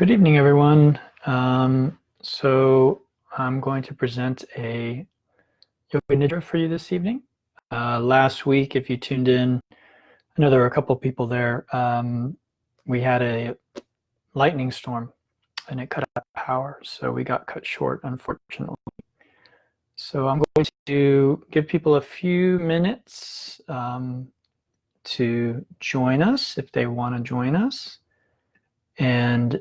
Good evening, everyone. So I'm going to present a Yoga Nidra for you this evening. Last week, if you tuned in, I know there were a couple of people there. We had a lightning storm and it cut out power, so we got cut short, unfortunately. So I'm going to give people a few minutes to join us if they want to join us. And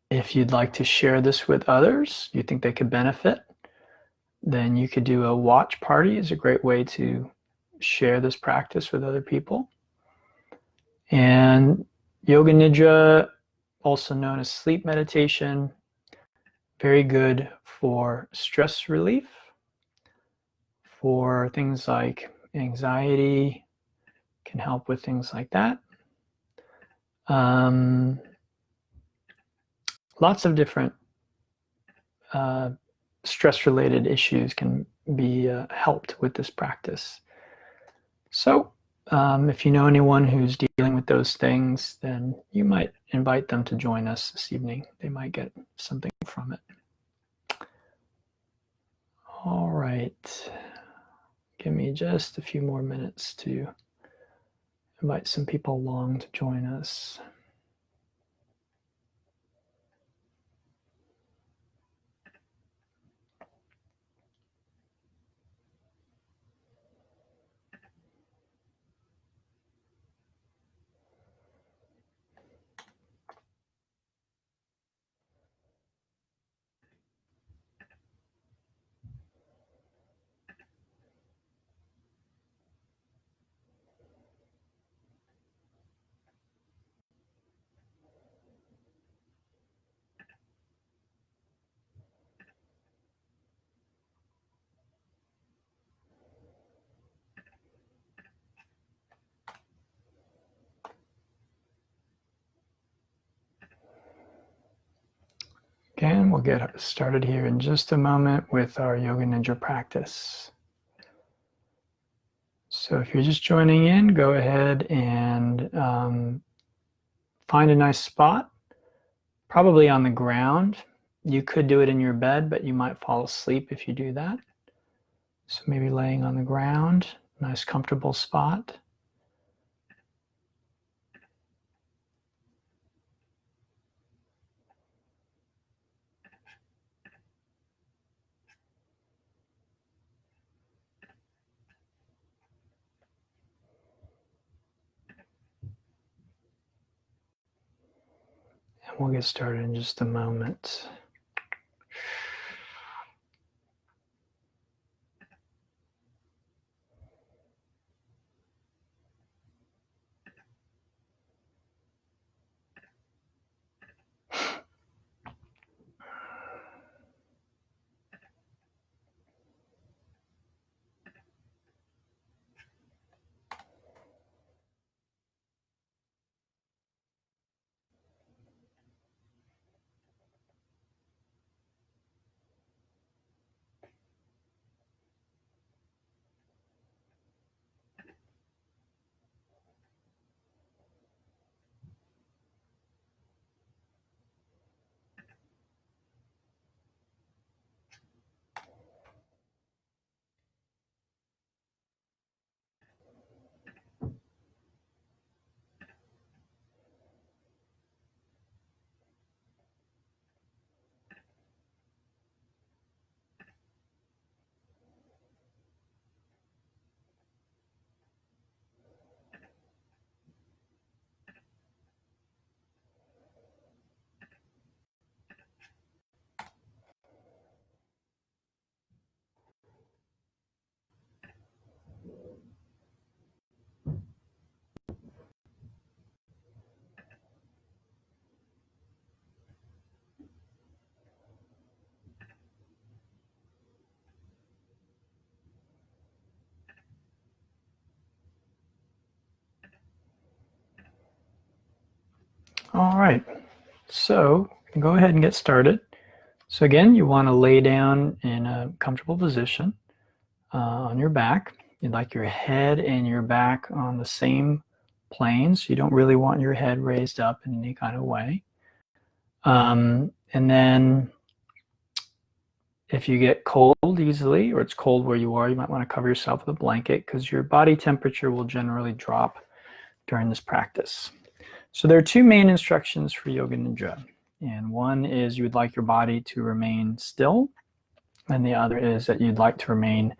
if you'd like to share this with others, you think they could benefit, then you could do a watch party. Is a great way to share this practice with other people. And Yoga Nidra, also known as sleep meditation, very good for stress relief, for things like anxiety, can help with things like that. Lots of different stress-related issues can be helped with this practice. So if you know anyone who's dealing with those things, then you might invite them to join us this evening. They might get something from it. All right. Give me just a few more minutes to invite some people along to join us. Again, we'll get started here in just a moment with our Yoga Nidra practice. So if you're just joining in, go ahead and find a nice spot, probably on the ground. You could do it in your bed, but you might fall asleep if you do that. So maybe laying on the ground, nice comfortable spot. And we'll get started in just a moment. All right, so we can go ahead and get started. So again, you want to lay down in a comfortable position on your back. You'd like your head and your back on the same plane, so you don't really want your head raised up in any kind of way. And then if you get cold easily, or it's cold where you are, you might want to cover yourself with a blanket because your body temperature will generally drop during this practice. So there are two main instructions for Yoga Nidra. And one is you would like your body to remain still, and the other is that you'd like to remain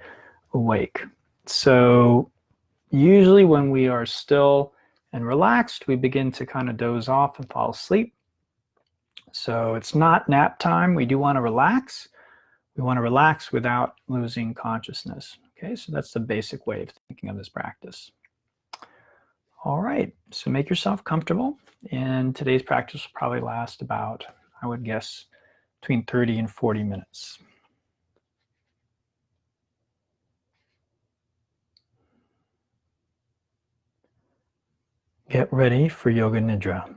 awake. So usually when we are still and relaxed, we begin to kind of doze off and fall asleep. So it's not nap time. We do want to relax. We want to relax without losing consciousness. Okay, so that's the basic way of thinking of this practice. All right, so make yourself comfortable. And today's practice will probably last about, I would guess, between 30 and 40 minutes. Get ready for Yoga Nidra.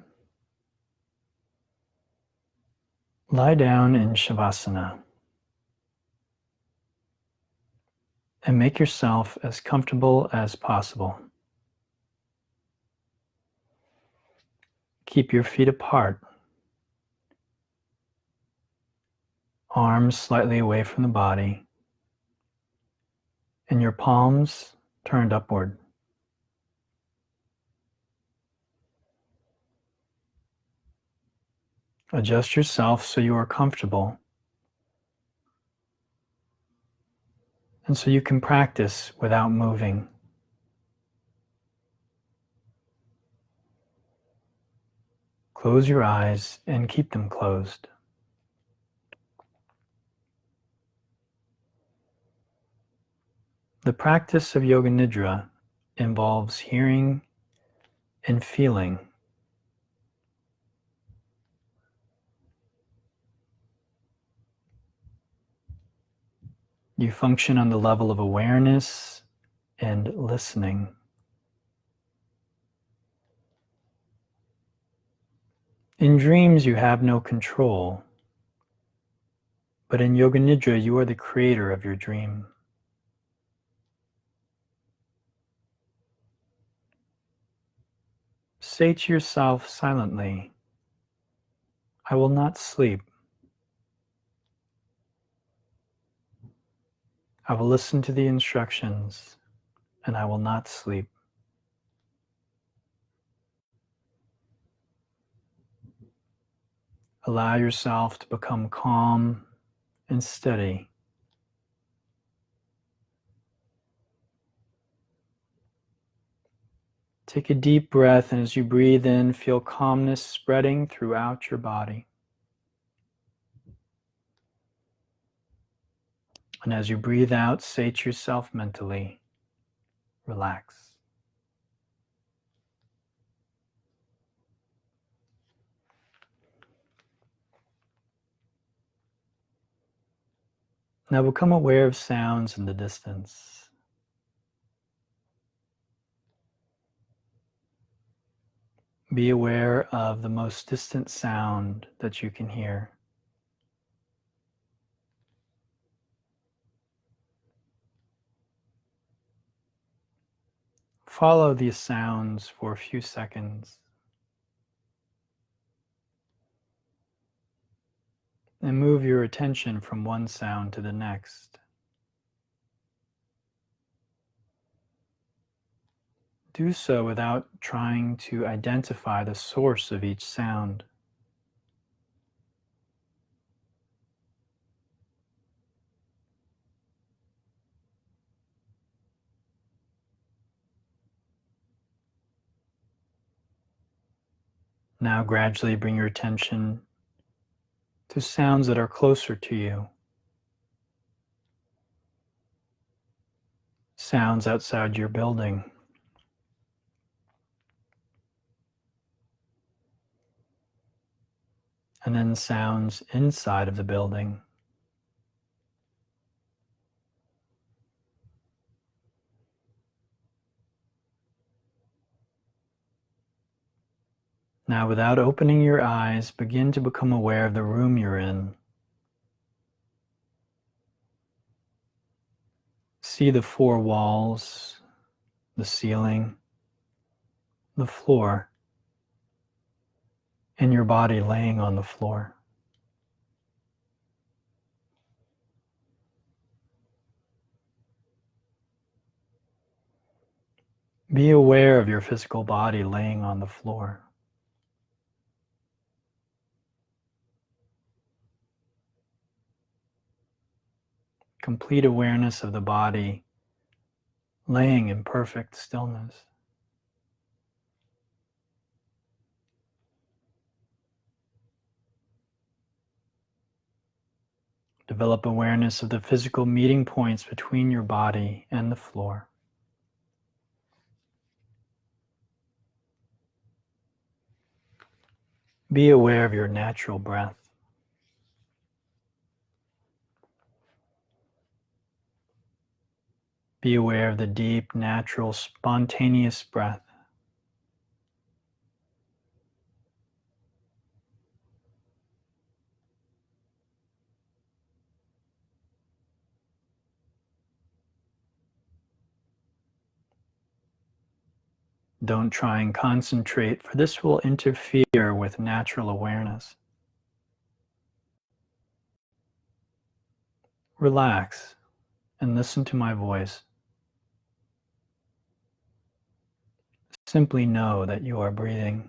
Lie down in Shavasana and make yourself as comfortable as possible. Keep your feet apart, arms slightly away from the body, and your palms turned upward. Adjust yourself so you are comfortable and so you can practice without moving. Close your eyes and keep them closed. The practice of Yoga Nidra involves hearing and feeling. You function on the level of awareness and listening. In dreams, you have no control, but in Yoga Nidra, you are the creator of your dream. Say to yourself silently, I will not sleep. I will listen to the instructions, and I will not sleep. Allow yourself to become calm and steady. Take a deep breath, and as you breathe in, feel calmness spreading throughout your body. And as you breathe out, say to yourself mentally, relax. Now become aware of sounds in the distance. Be aware of the most distant sound that you can hear. Follow these sounds for a few seconds. And move your attention from one sound to the next. Do so without trying to identify the source of each sound. Now gradually bring your attention to sounds that are closer to you. Sounds outside your building. And then sounds inside of the building. Now, without opening your eyes, begin to become aware of the room you're in. See the four walls, the ceiling, the floor, and your body laying on the floor. Be aware of your physical body laying on the floor. Complete awareness of the body laying in perfect stillness. Develop awareness of the physical meeting points between your body and the floor. Be aware of your natural breath. Be aware of the deep, natural, spontaneous breath. Don't try and concentrate, for this will interfere with natural awareness. Relax and listen to my voice. Simply know that you are breathing.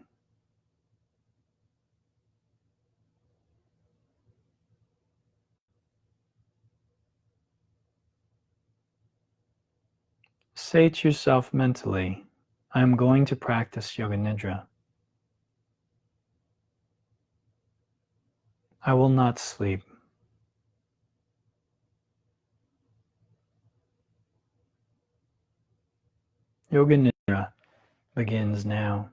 Say to yourself mentally, I am going to practice Yoga Nidra. I will not sleep. Yoga Nidra begins now.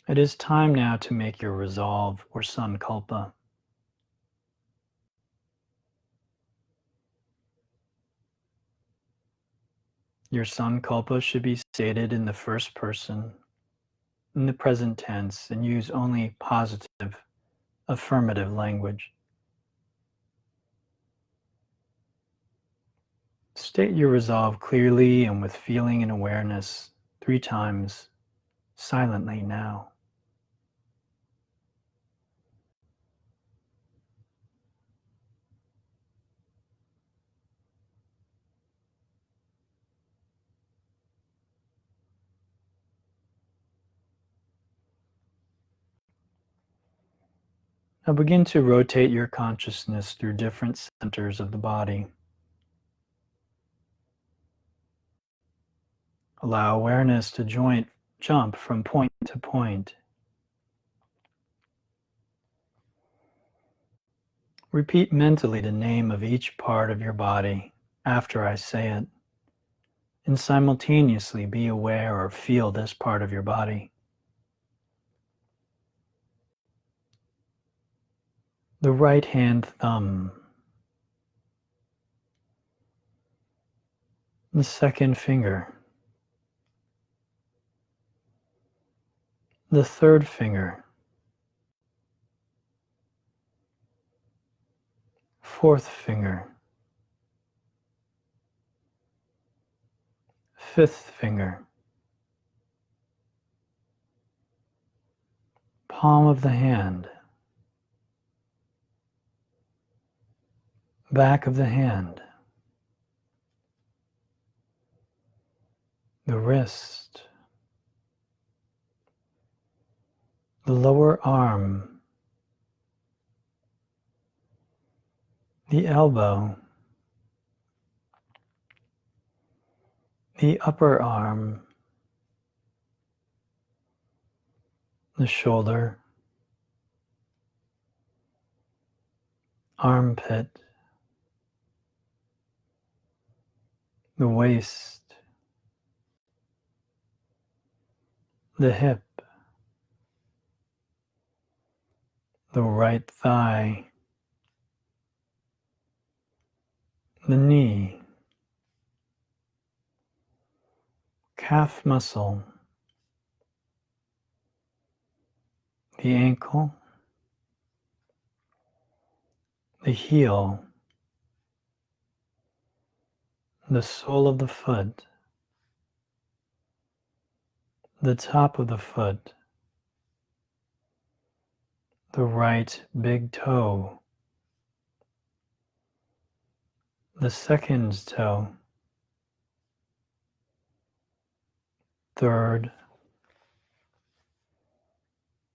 It is time now to make your resolve or sankalpa. Your sankalpa should be stated in the first person, in the present tense, and use only positive, affirmative language. State your resolve clearly and with feeling and awareness 3 times, silently now. Now begin to rotate your consciousness through different centers of the body. Allow awareness to jump from point to point. Repeat mentally the name of each part of your body after I say it, and simultaneously be aware or feel this part of your body. The right hand thumb, the second finger, the third finger, fourth finger, fifth finger, palm of the hand, back of the hand, the wrist, the lower arm, the elbow, the upper arm, the shoulder, armpit, the waist, the hip, the right thigh, the knee, calf muscle, the ankle, the heel, the sole of the foot, the top of the foot, the right big toe, the second toe, third,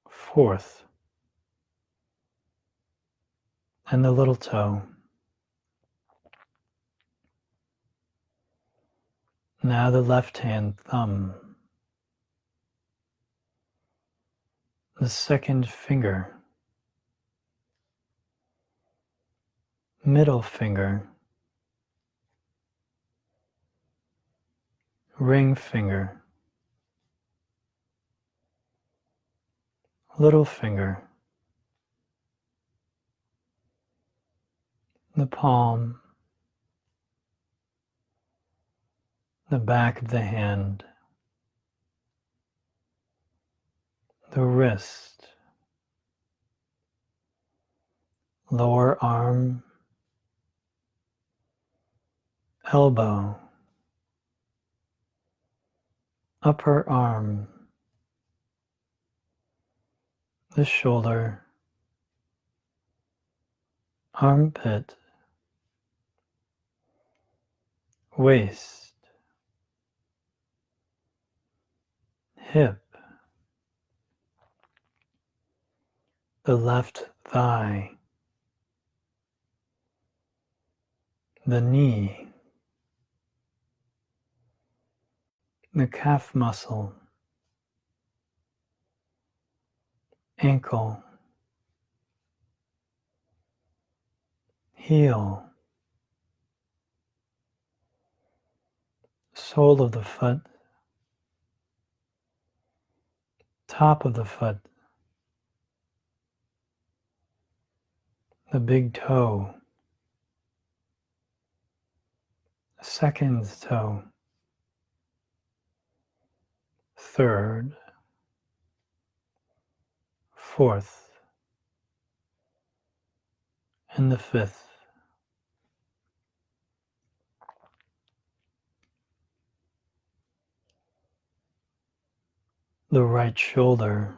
fourth, and the little toe. Now the left hand thumb, the second finger, middle finger, ring finger, little finger, the palm, the back of the hand, the wrist, lower arm, elbow, upper arm, the shoulder, armpit, waist, hip, the left thigh, the knee, the calf muscle, ankle, heel, sole of the foot, top of the foot, the big toe, second toe, third, fourth, and the fifth. The right shoulder,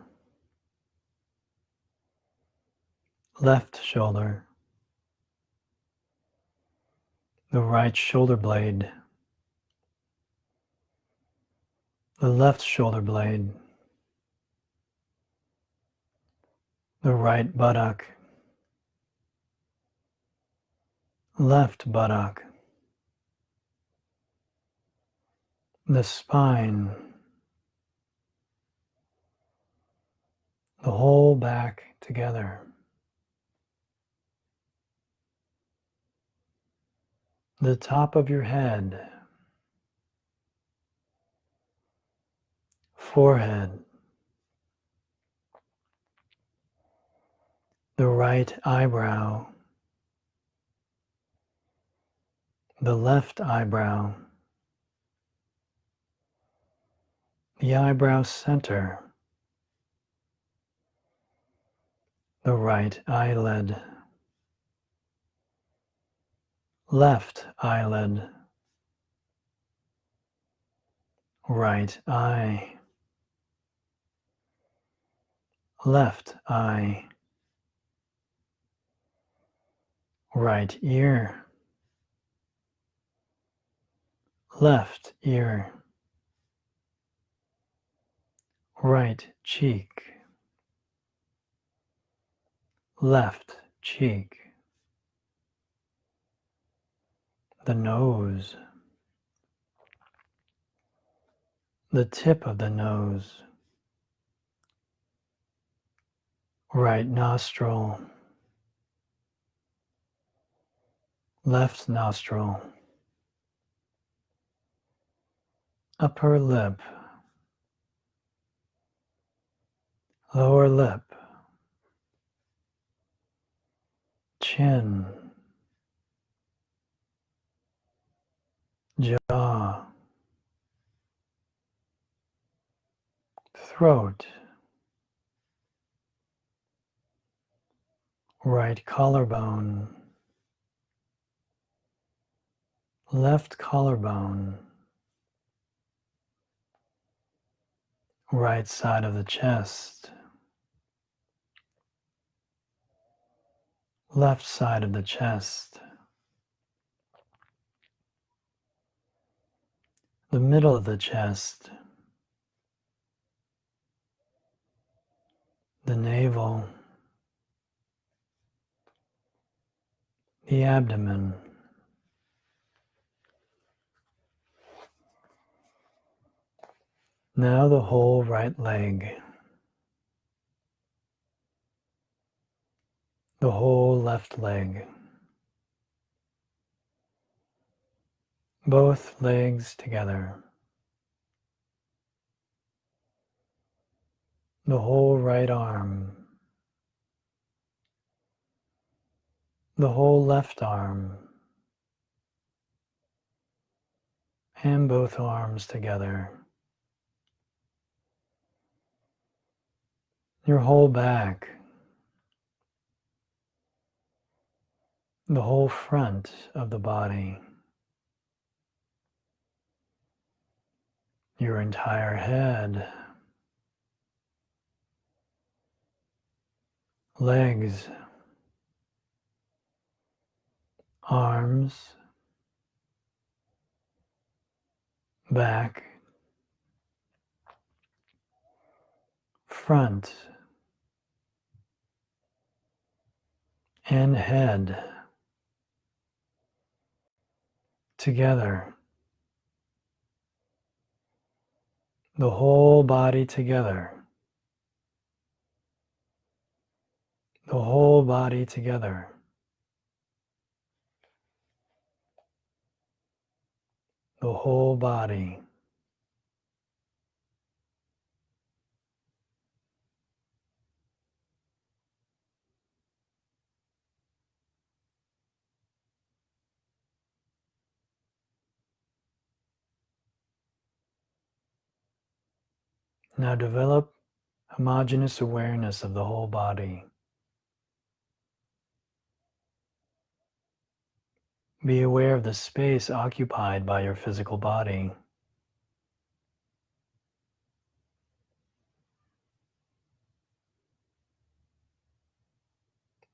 left shoulder, the right shoulder blade, the left shoulder blade, the right buttock, left buttock, the spine, the whole back together, the top of your head, forehead, the right eyebrow, the left eyebrow, the eyebrow center, the right eyelid, left eyelid, right eye, left eye, right ear, left ear, right cheek, left cheek, the nose, the tip of the nose, right nostril, left nostril, upper lip, lower lip, chin, jaw, throat, right collarbone, left collarbone, right side of the chest, left side of the chest, the middle of the chest, the navel, the abdomen. Now the whole right leg, the whole left leg, both legs together, the whole right arm, the whole left arm, and both arms together, your whole back, the whole front of the body, your entire head, legs, arms, back, front, and head together, the whole body together, the whole body together, the whole body. Now develop homogeneous awareness of the whole body. Be aware of the space occupied by your physical body.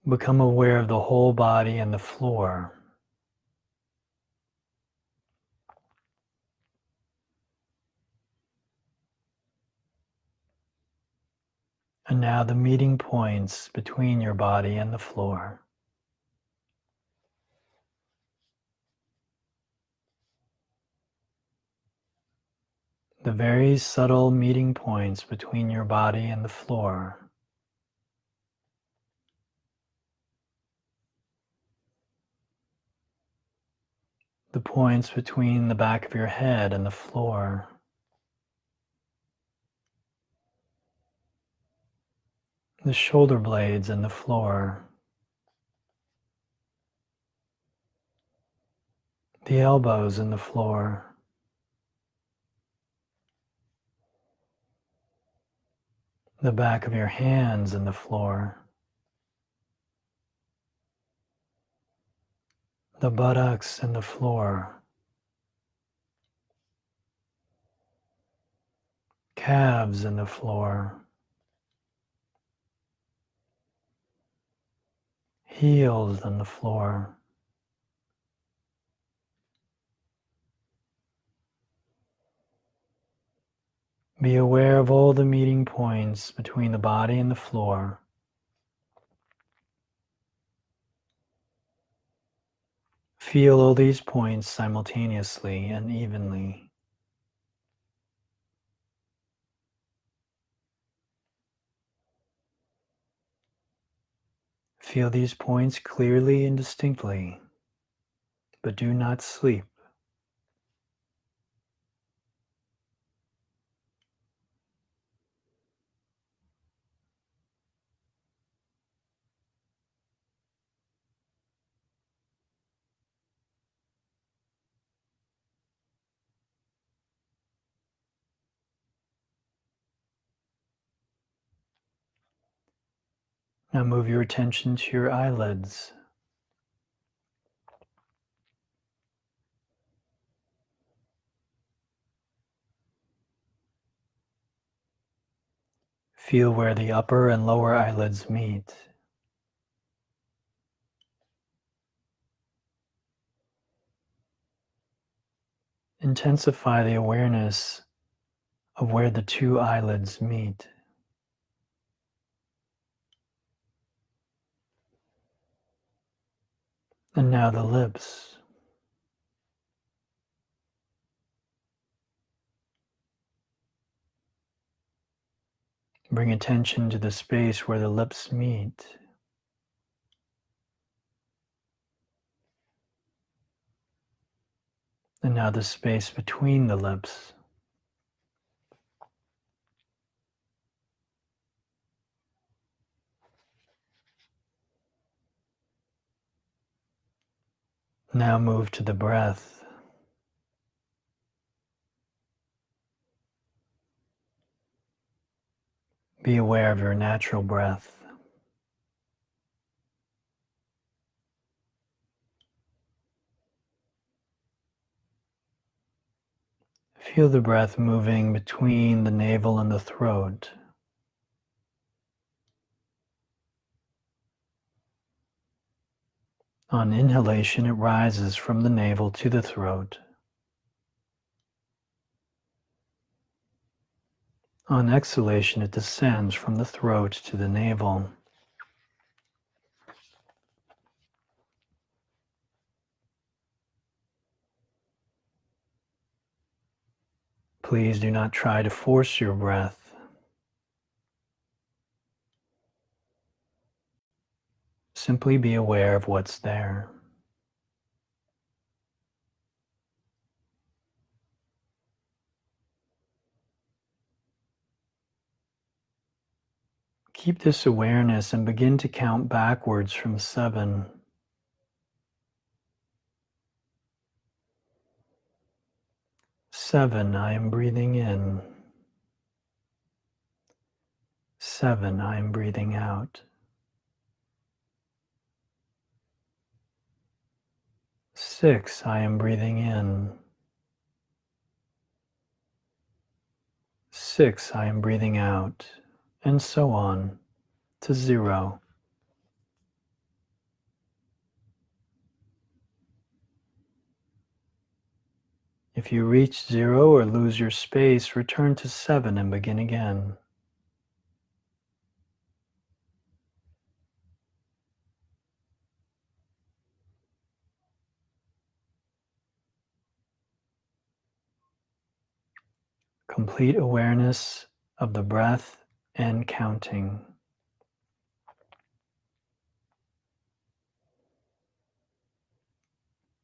Become aware of the whole body and the floor. And now the meeting points between your body and the floor. The very subtle meeting points between your body and the floor. The points between the back of your head and the floor. The shoulder blades and the floor. The elbows and the floor. The back of your hands and the floor. The buttocks and the floor. Calves and the floor. Heels and the floor. Be aware of all the meeting points between the body and the floor. Feel all these points simultaneously and evenly. Feel these points clearly and distinctly, but do not sleep. Now move your attention to your eyelids. Feel where the upper and lower eyelids meet. Intensify the awareness of where the two eyelids meet. And now the lips. Bring attention to the space where the lips meet. And now the space between the lips. Now move to the breath. Be aware of your natural breath. Feel the breath moving between the navel and the throat. On inhalation, it rises from the navel to the throat. On exhalation, it descends from the throat to the navel. Please do not try to force your breath. Simply be aware of what's there. Keep this awareness and begin to count backwards from 7. 7, I am breathing in. 7, I am breathing out. 6, I am breathing in. 6, I am breathing out. And so on to 0. If you reach 0 or lose your space, return to 7 and begin again. Complete awareness of the breath and counting.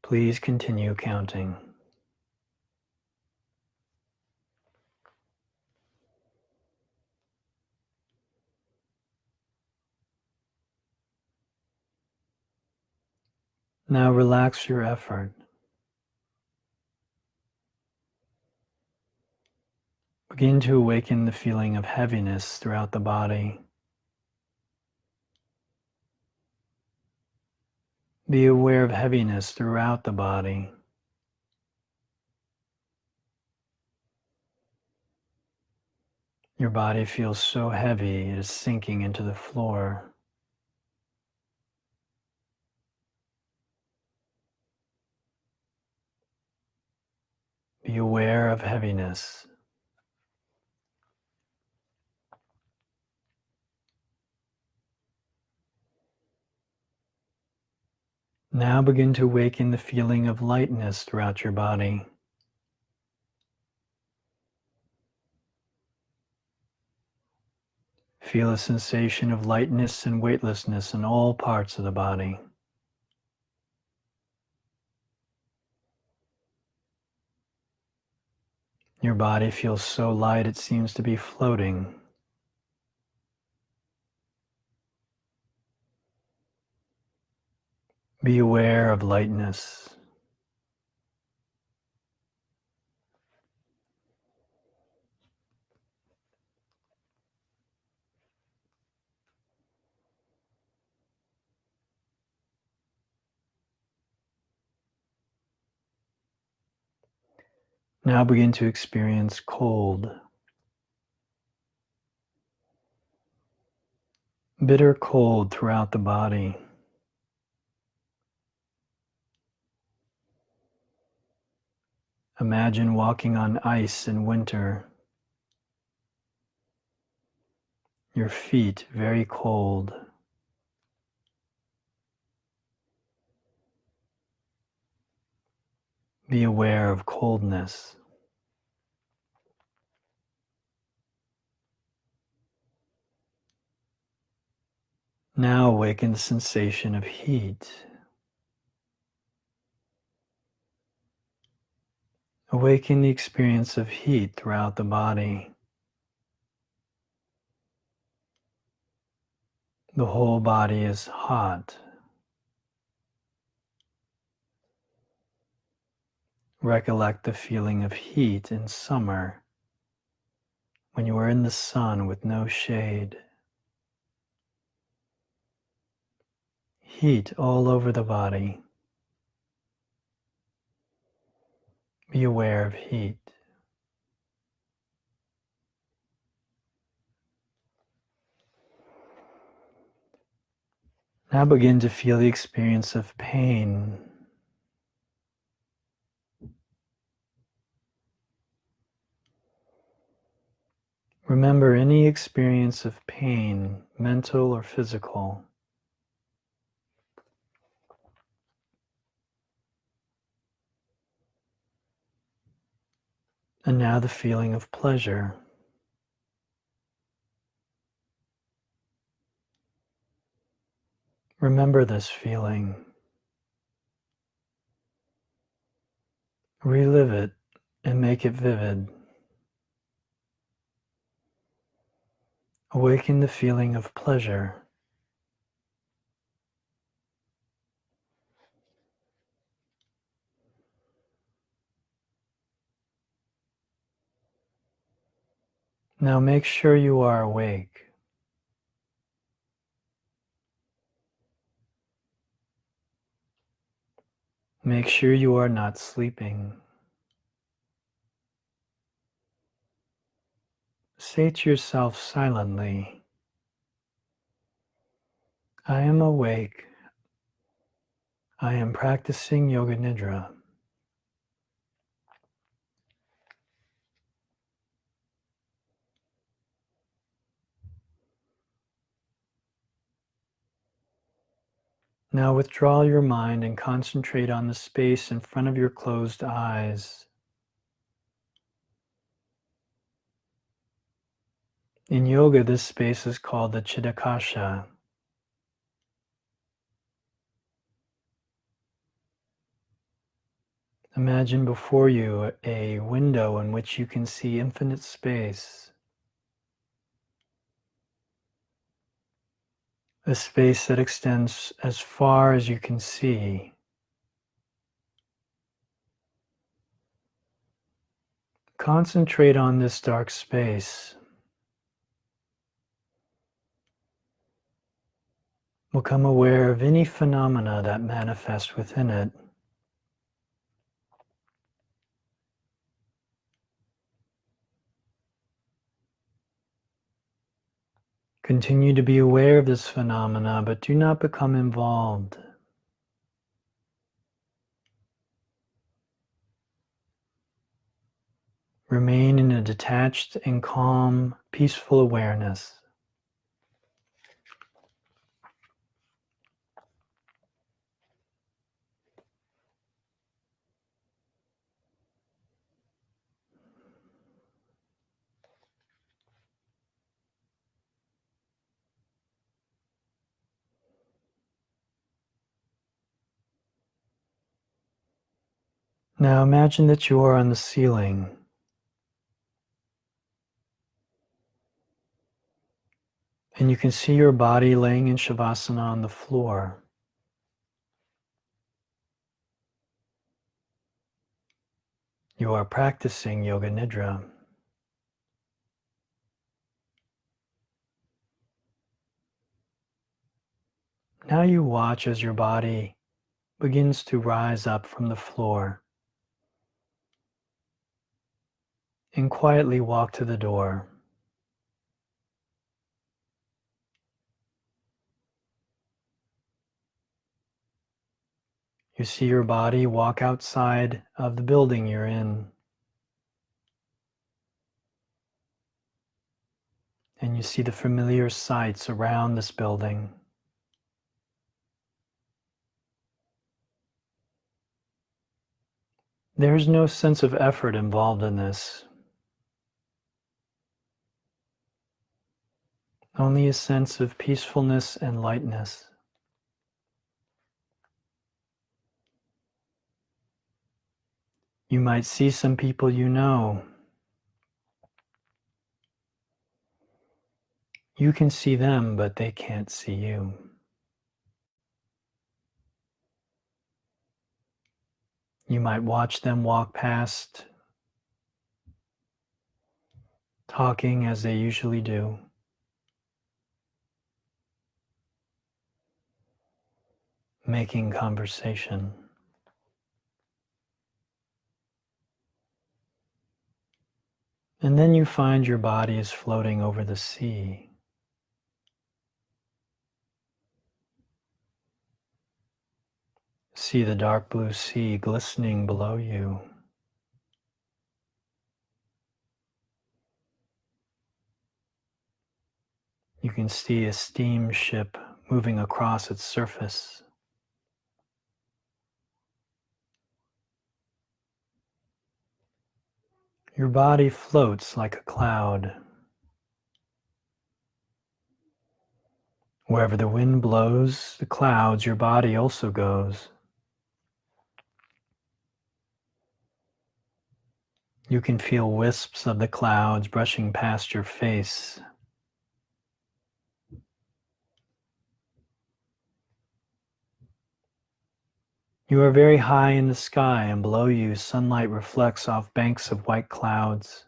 Please continue counting. Now relax your effort. Begin to awaken the feeling of heaviness throughout the body. Be aware of heaviness throughout the body. Your body feels so heavy it is sinking into the floor. Be aware of heaviness. Now begin to awaken the feeling of lightness throughout your body. Feel a sensation of lightness and weightlessness in all parts of the body. Your body feels so light it seems to be floating. Be aware of lightness. Now begin to experience cold. bitter cold throughout the body. Imagine walking on ice in winter. Your feet very cold. Be aware of coldness. Now awaken the sensation of heat. Awaken the experience of heat throughout the body. The whole body is hot. Recollect the feeling of heat in summer when you are in the sun with no shade. Heat all over the body. Be aware of heat. Now begin to feel the experience of pain. Remember any experience of pain, mental or physical. And now the feeling of pleasure. Remember this feeling. Relive it and make it vivid. Awaken the feeling of pleasure. Now make sure you are awake. Make sure you are not sleeping. Say to yourself silently, I am awake. I am practicing Yoga Nidra. Now withdraw your mind and concentrate on the space in front of your closed eyes. In yoga, this space is called the Chitakasha. Imagine before you a window in which you can see infinite space. A space that extends as far as you can see. Concentrate on this dark space. Become aware of any phenomena that manifest within it. Continue to be aware of this phenomena, but do not become involved. Remain in a detached and calm, peaceful awareness. Now imagine that you are on the ceiling. And you can see your body laying in Shavasana on the floor. You are practicing Yoga Nidra. Now you watch as your body begins to rise up from the floor and quietly walk to the door. You see your body walk outside of the building you're in. And you see the familiar sights around this building. There's no sense of effort involved in this. Only a sense of peacefulness and lightness. You might see some people you know. You can see them, but they can't see you. You might watch them walk past, talking as they usually do. Making conversation. And then you find your body is floating over the sea. See the dark blue sea glistening below you. You can see a steamship moving across its surface. Your body floats like a cloud. Wherever the wind blows the clouds, your body also goes. You can feel wisps of the clouds brushing past your face. You are very high in the sky, and below you sunlight reflects off banks of white clouds.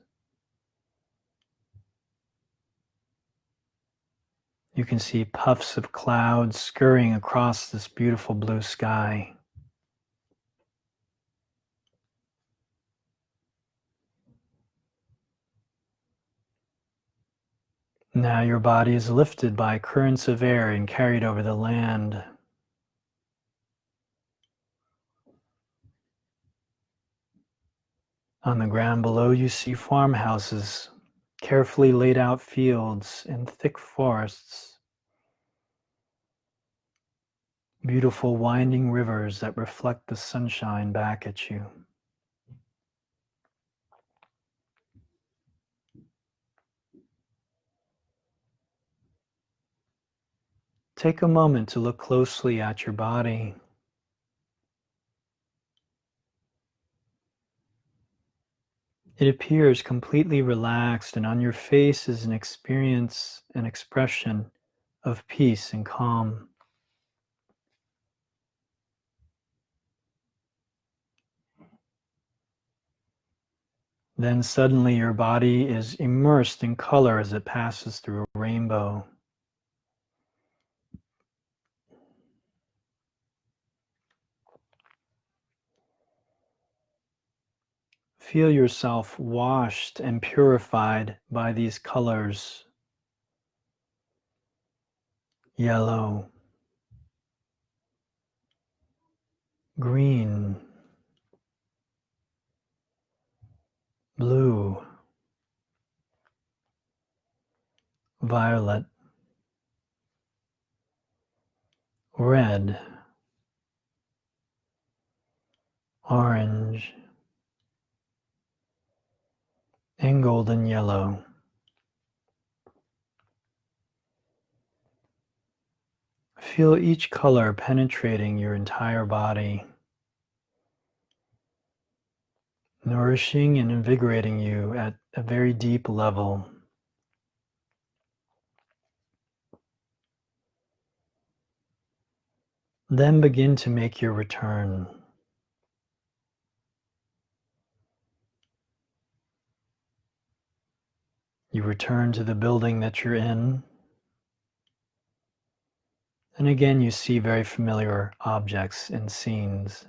You can see puffs of clouds scurrying across this beautiful blue sky. Now your body is lifted by currents of air and carried over the land. On the ground below you see farmhouses, carefully laid out fields and thick forests, beautiful winding rivers that reflect the sunshine back at you. Take a moment to look closely at your body. It appears completely relaxed, and on your face is an expression of peace and calm. Then suddenly your body is immersed in color as it passes through a rainbow. Feel yourself washed and purified by these colors. Yellow, green, blue, violet, red, orange, and golden yellow. Feel each color penetrating your entire body, nourishing and invigorating you at a very deep level. Then begin to make your return. You return to the building that you're in. And again, you see very familiar objects and scenes.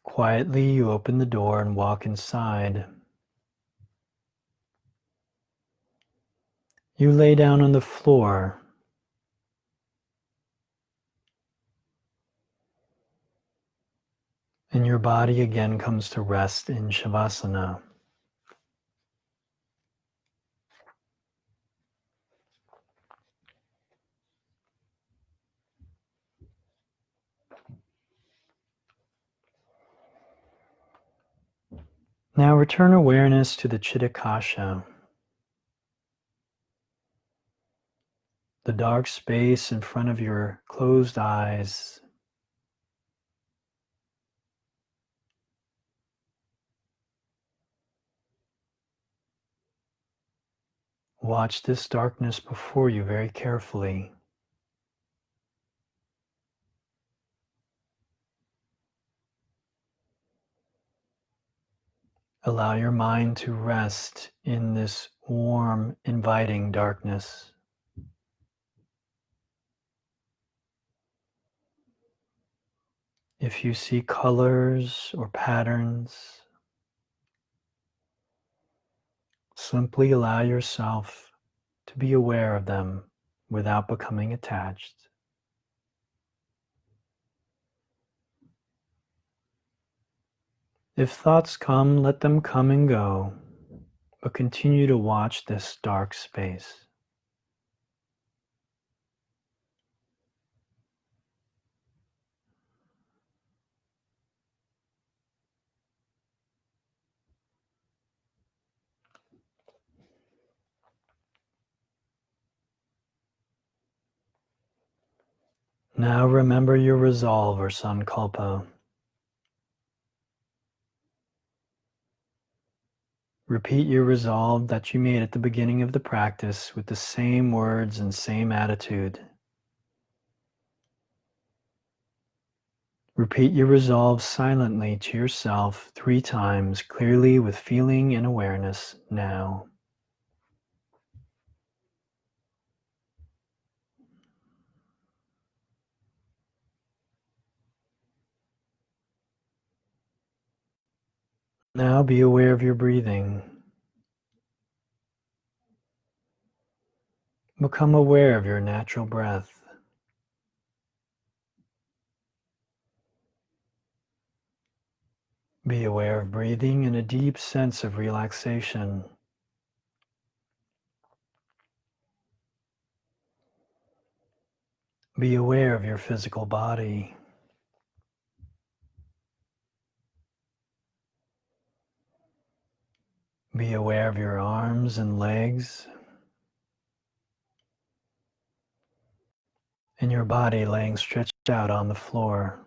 Quietly, you open the door and walk inside. You lay down on the floor. And your body again comes to rest in Shavasana. Now return awareness to the Chitakasha, the dark space in front of your closed eyes. Watch this darkness before you very carefully. Allow your mind to rest in this warm, inviting darkness. If you see colors or patterns, simply allow yourself to be aware of them without becoming attached. If thoughts come, let them come and go, but continue to watch this dark space. Now remember your resolve or sankalpa. Repeat your resolve that you made at the beginning of the practice with the same words and same attitude. Repeat your resolve silently to yourself 3 times, clearly with feeling and awareness now. Now be aware of your breathing. Become aware of your natural breath. Be aware of breathing in a deep sense of relaxation. Be aware of your physical body. Be aware of your arms and legs, and your body laying stretched out on the floor.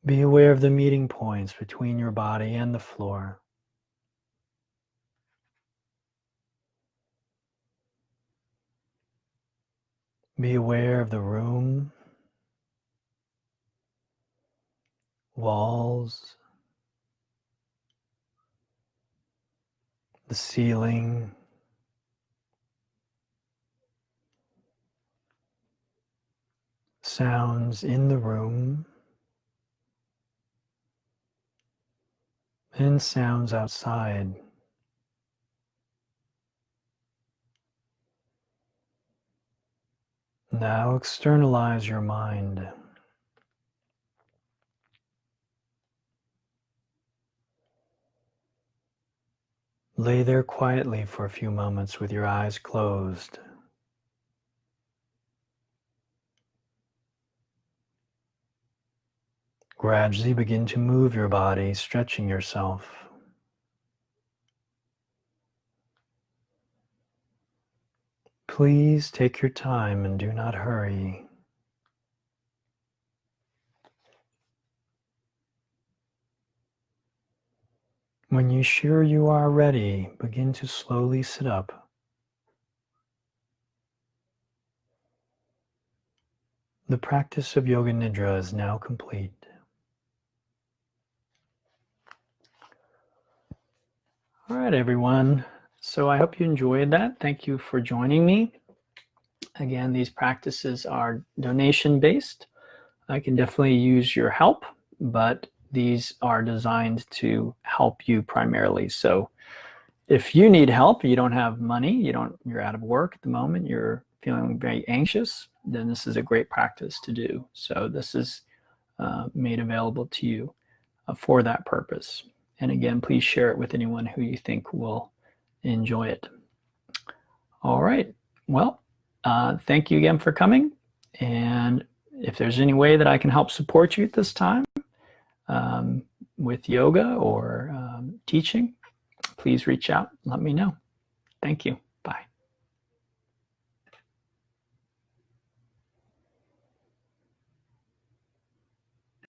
Be aware of the meeting points between your body and the floor. Be aware of the room, walls, the ceiling, sounds in the room, and sounds outside. Now externalize your mind. Lay there quietly for a few moments with your eyes closed. Gradually begin to move your body, stretching yourself. Please take your time and do not hurry. When you're sure you are ready, begin to slowly sit up. The practice of Yoga Nidra is now complete. All right, everyone. So I hope you enjoyed that. Thank you for joining me. Again, these practices are donation-based. I can definitely use your help, but these are designed to help you primarily. So if you need help, you don't have money, you're out of work at the moment, you're feeling very anxious, then this is a great practice to do. So this is made available to you for that purpose. And again, please share it with anyone who you think will enjoy it. All right. Well, thank you again for coming. And if there's any way that I can help support you at this time with yoga or teaching, please reach out and let me know. Thank you.